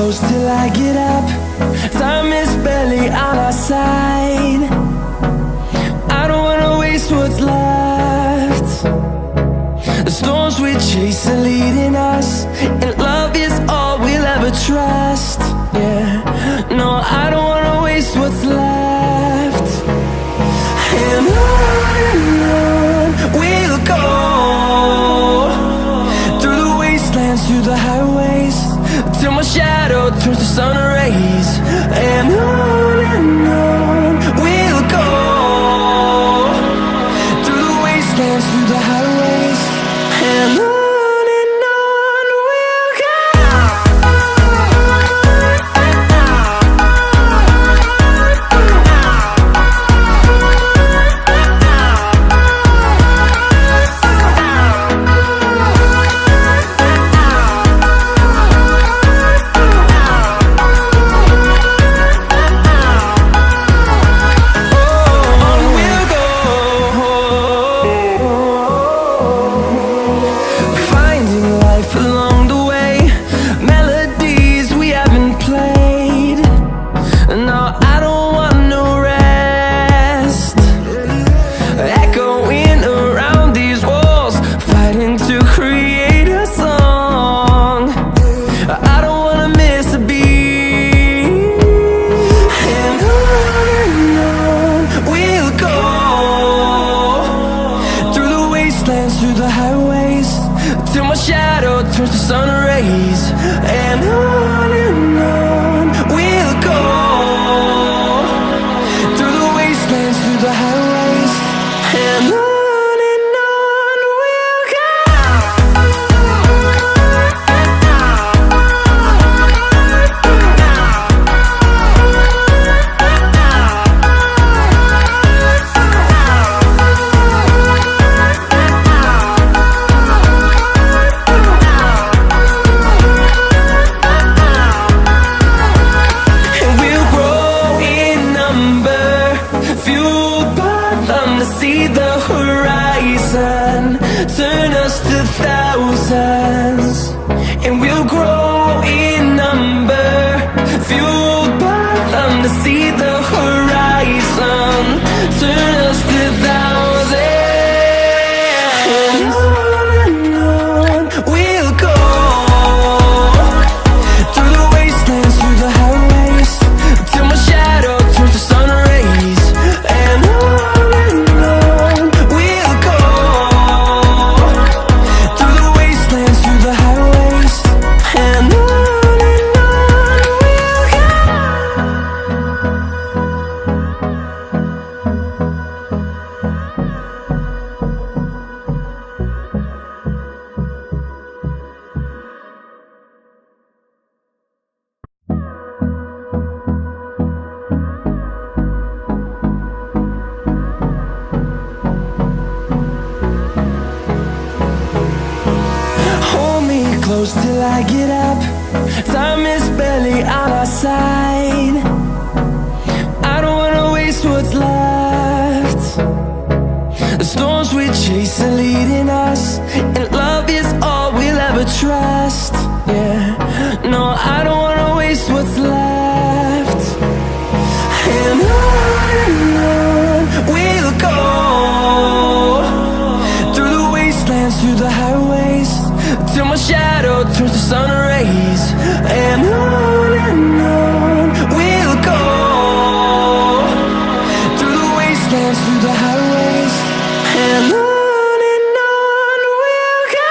close till I get up. Time is barely on our side. I don't wanna waste what's left. The storms we chase are leading us, and love is all we'll ever trust. Yeah, no, I don't wanna waste what's left. And on we'll go, through the wastelands, through the highways, till my shadow turns to sun rays. And on we'll go, through the wastelands, through the highways, and on we'll go. Through the highways, till my shadow turns to sun rays. And on we'll go, through the wastelands, through the highways, and on we'll go. See the horizon turn us to thousands, and we'll grow in number, fueled by them. To see the horizon turn us to thousands, and on we'll go, through the wastelands, through the highways, till my shadow turns to sun rays. And close till I get up. Time is barely on our side. I don't wanna waste what's left. The storms we chase are leading us, and love is all we'll ever trust. Yeah, no, I don't wanna waste what's left. And on we'll go, through the wastelands, through the highways, till my shadow turns to sun rays. And on we'll go, through the wastelands, through the highways, and on we'll go.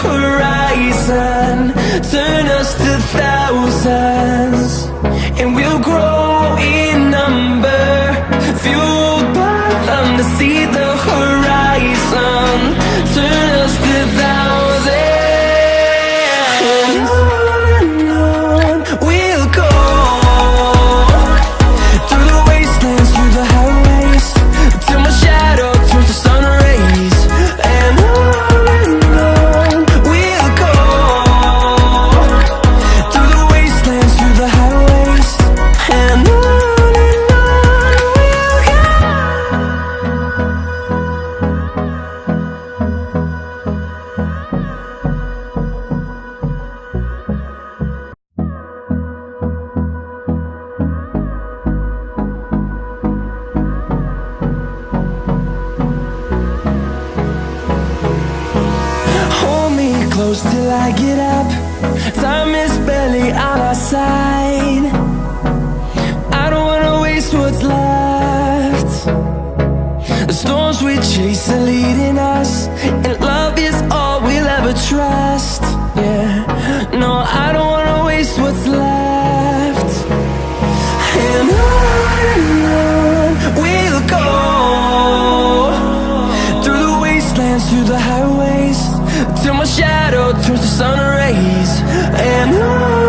horizon, turn us to thousands, and we'll grow in number, fueled by them to see the horizon, turn us to thousands. And on we'll go, through the wastelands, through the highways, till my shadow turns to sun rays. And on we'll go, through the wastelands, through the highways. And on we'll go. Hold me close till I get up. Time is barely on our side. I don't wanna waste what's left. The storms we chase are leading us, and love is all we'll ever trust. Yeah, no, I don't wanna waste what's left. And on we'll go, through the wastelands, through the highways, till my shadow turns to sun rays. And on